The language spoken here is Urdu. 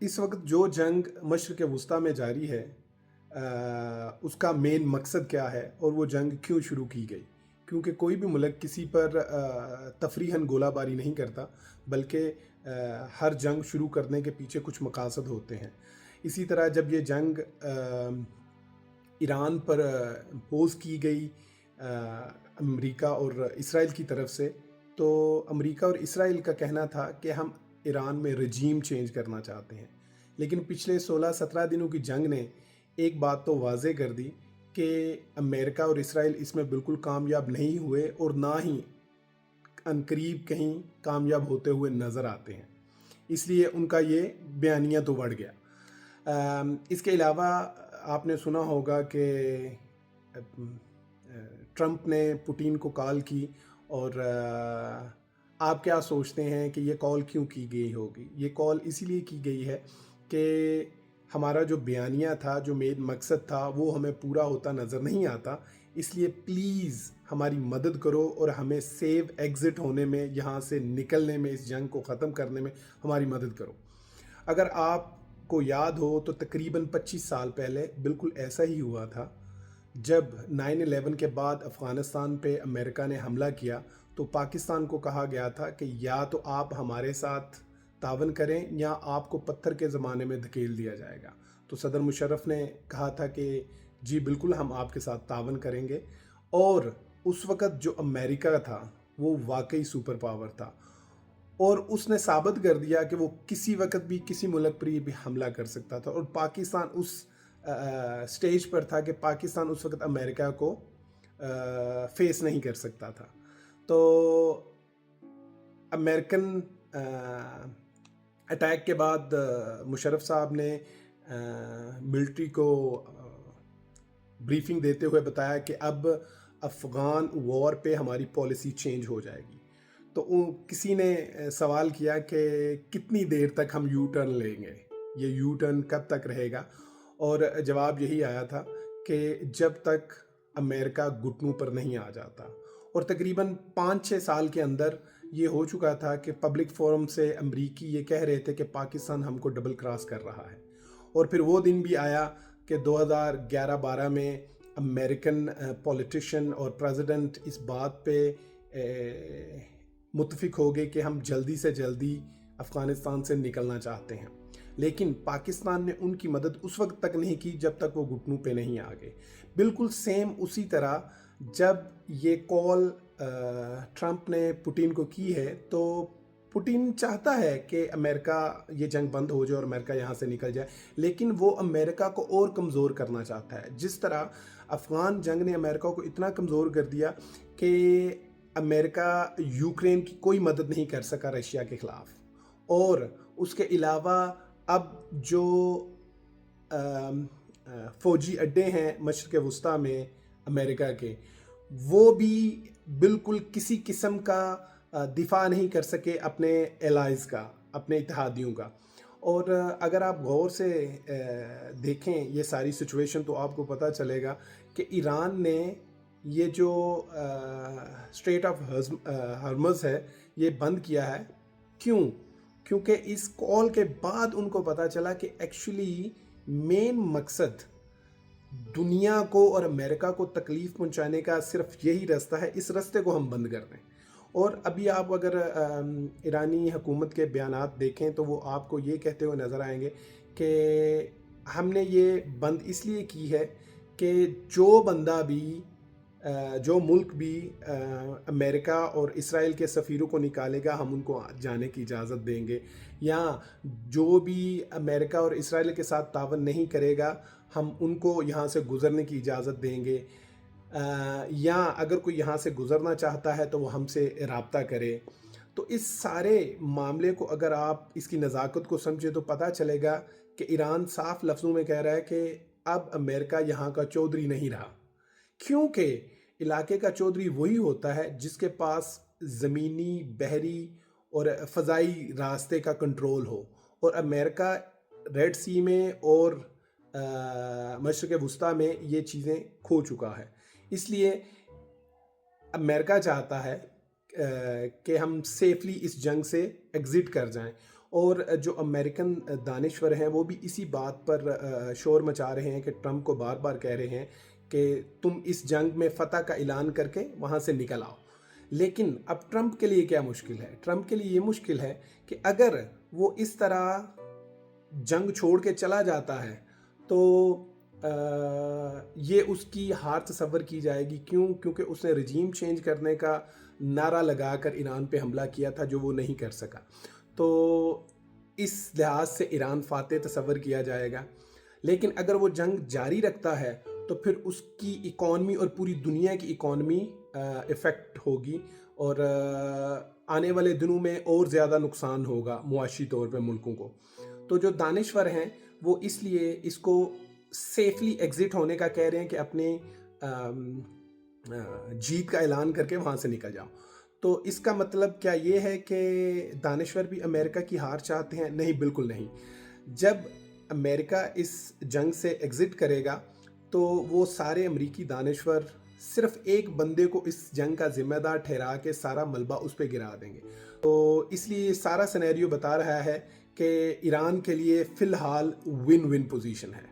اس وقت جو جنگ مشرق وسطیٰ میں جاری ہے، اس کا مین مقصد کیا ہے اور وہ جنگ کیوں شروع کی گئی؟ کیونکہ کوئی بھی ملک کسی پر تفریحاً گولہ باری نہیں کرتا، بلکہ ہر جنگ شروع کرنے کے پیچھے کچھ مقاصد ہوتے ہیں۔ اسی طرح جب یہ جنگ ایران پر پوز کی گئی امریکہ اور اسرائیل کی طرف سے، تو امریکہ اور اسرائیل کا کہنا تھا کہ ہم ایران میں رجیم چینج کرنا چاہتے ہیں۔ لیکن پچھلے 16-17 دنوں کی جنگ نے ایک بات تو واضح کر دی کہ امریکہ اور اسرائیل اس میں بالکل کامیاب نہیں ہوئے اور نہ ہی عنقریب کہیں کامیاب ہوتے ہوئے نظر آتے ہیں۔ اس لیے ان کا یہ بیانیہ تو بڑھ گیا۔ اس کے علاوہ آپ نے سنا ہوگا کہ ٹرمپ نے پوٹین کو کال کی، اور آپ کیا سوچتے ہیں کہ یہ کال کیوں کی گئی ہوگی؟ یہ کال اسی لیے کی گئی ہے کہ ہمارا جو بیانیہ تھا، جو مین مقصد تھا، وہ ہمیں پورا ہوتا نظر نہیں آتا، اس لیے پلیز ہماری مدد کرو اور ہمیں سیو ایگزٹ ہونے میں، یہاں سے نکلنے میں، اس جنگ کو ختم کرنے میں ہماری مدد کرو۔ اگر آپ کو یاد ہو تو تقریباً 25 سال پہلے بالکل ایسا ہی ہوا تھا۔ جب 9/11 کے بعد افغانستان پہ امریکہ نے حملہ کیا تو پاکستان کو کہا گیا تھا کہ یا تو آپ ہمارے ساتھ تعاون کریں یا آپ کو پتھر کے زمانے میں دھکیل دیا جائے گا۔ تو صدر مشرف نے کہا تھا کہ جی بالکل ہم آپ کے ساتھ تعاون کریں گے، اور اس وقت جو امریکہ تھا وہ واقعی سپر پاور تھا، اور اس نے ثابت کر دیا کہ وہ کسی وقت بھی کسی ملک پر بھی حملہ کر سکتا تھا، اور پاکستان اس سٹیج پر تھا کہ پاکستان اس وقت امریکہ کو فیس نہیں کر سکتا تھا۔ تو امریکن اٹیک کے بعد مشرف صاحب نے ملٹری کو بریفنگ دیتے ہوئے بتایا کہ اب افغان وار پہ ہماری پالیسی چینج ہو جائے گی۔ تو کسی نے سوال کیا کہ کتنی دیر تک ہم یو ٹرن لیں گے، یہ یو ٹرن کب تک رہے گا؟ اور جواب یہی آیا تھا کہ جب تک امریکہ گھٹنوں پر نہیں آ جاتا۔ اور تقریباً 5-6 سال کے اندر یہ ہو چکا تھا کہ پبلک فورم سے امریکی یہ کہہ رہے تھے کہ پاکستان ہم کو ڈبل کراس کر رہا ہے۔ اور پھر وہ دن بھی آیا کہ 2011-12 میں امریکن پولیٹیشین اور پریزیڈنٹ اس بات پہ متفق ہو گئے کہ ہم جلدی سے جلدی افغانستان سے نکلنا چاہتے ہیں، لیکن پاکستان نے ان کی مدد اس وقت تک نہیں کی جب تک وہ گھٹنوں پہ نہیں آ گئے۔ بالکل سیم اسی طرح جب یہ کال ٹرمپ نے پوٹین کو کی ہے تو پوٹین چاہتا ہے کہ امریکہ یہ جنگ بند ہو جائے اور امریکہ یہاں سے نکل جائے، لیکن وہ امریکہ کو اور کمزور کرنا چاہتا ہے۔ جس طرح افغان جنگ نے امریکہ کو اتنا کمزور کر دیا کہ امریکہ یوکرین کی کوئی مدد نہیں کر سکا رشیا کے خلاف، اور اس کے علاوہ اب جو فوجی اڈے ہیں مشرق وسطیٰ میں امریکہ کے، وہ بھی بالکل کسی قسم کا دفاع نہیں کر سکے اپنے الائز کا، اپنے اتحادیوں کا۔ اور اگر آپ غور سے دیکھیں یہ ساری سچویشن تو آپ کو پتہ چلے گا کہ ایران نے یہ جو اسٹریٹ آف ہرمز ہے یہ بند کیا ہے۔ کیوں؟ کیونکہ اس کال کے بعد ان کو پتہ چلا کہ ایکچولی مین مقصد دنیا کو اور امریکہ کو تکلیف پہنچانے کا صرف یہی راستہ ہے، اس راستے کو ہم بند کر دیں۔ اور ابھی آپ اگر ایرانی حکومت کے بیانات دیکھیں تو وہ آپ کو یہ کہتے ہوئے نظر آئیں گے کہ ہم نے یہ بند اس لیے کی ہے کہ جو بندہ بھی جو ملک بھی امریکہ اور اسرائیل کے سفیروں کو نکالے گا ہم ان کو جانے کی اجازت دیں گے، یا جو بھی امریکہ اور اسرائیل کے ساتھ تعاون نہیں کرے گا ہم ان کو یہاں سے گزرنے کی اجازت دیں گے، یا اگر کوئی یہاں سے گزرنا چاہتا ہے تو وہ ہم سے رابطہ کرے۔ تو اس سارے معاملے کو اگر آپ اس کی نزاکت کو سمجھے تو پتہ چلے گا کہ ایران صاف لفظوں میں کہہ رہا ہے کہ اب امریکہ یہاں کا چودھری نہیں رہا، کیونکہ علاقے کا چودھری وہی ہوتا ہے جس کے پاس زمینی، بحری اور فضائی راستے کا کنٹرول ہو، اور امریکہ ریڈ سی میں اور مشرق وسطیٰ میں یہ چیزیں کھو چکا ہے۔ اس لیے امریکہ چاہتا ہے کہ ہم سیفلی اس جنگ سے ایگزٹ کر جائیں، اور جو امریکن دانشور ہیں وہ بھی اسی بات پر شور مچا رہے ہیں کہ ٹرمپ کو بار بار کہہ رہے ہیں کہ تم اس جنگ میں فتح کا اعلان کر کے وہاں سے نکل آؤ. لیکن اب ٹرمپ کے لیے کیا مشکل ہے؟ ٹرمپ کے لیے یہ مشکل ہے کہ اگر وہ اس طرح جنگ چھوڑ کے چلا جاتا ہے تو یہ اس کی ہار تصور کی جائے گی. کیونکہ اس نے رجیم چینج کرنے کا نعرہ لگا کر ایران پہ حملہ کیا تھا جو وہ نہیں کر سکا. تو اس لحاظ سے ایران فاتح تصور کیا جائے گا. لیکن اگر وہ جنگ جاری رکھتا ہے تو پھر اس کی اکانومی اور پوری دنیا کی اکانومی افیکٹ ہوگی اور آنے والے دنوں میں اور زیادہ نقصان ہوگا معاشی طور پہ ملکوں کو. تو جو دانشور ہیں وہ اس لیے اس کو سیفلی ایگزٹ ہونے کا کہہ رہے ہیں کہ اپنے جیت کا اعلان کر کے وہاں سے نکل جاؤ. تو اس کا مطلب کیا یہ ہے کہ دانشور بھی امریکہ کی ہار چاہتے ہیں؟ نہیں، بالکل نہیں. جب امریکہ اس جنگ سے ایگزٹ کرے گا تو وہ سارے امریکی دانشور صرف ایک بندے کو اس جنگ کا ذمہ دار ٹھہرا کے سارا ملبہ اس پہ گرا دیں گے. تو اس لیے یہ سارا سینیریو بتا رہا ہے کہ ایران کے لیے فی الحال ون ون پوزیشن ہے.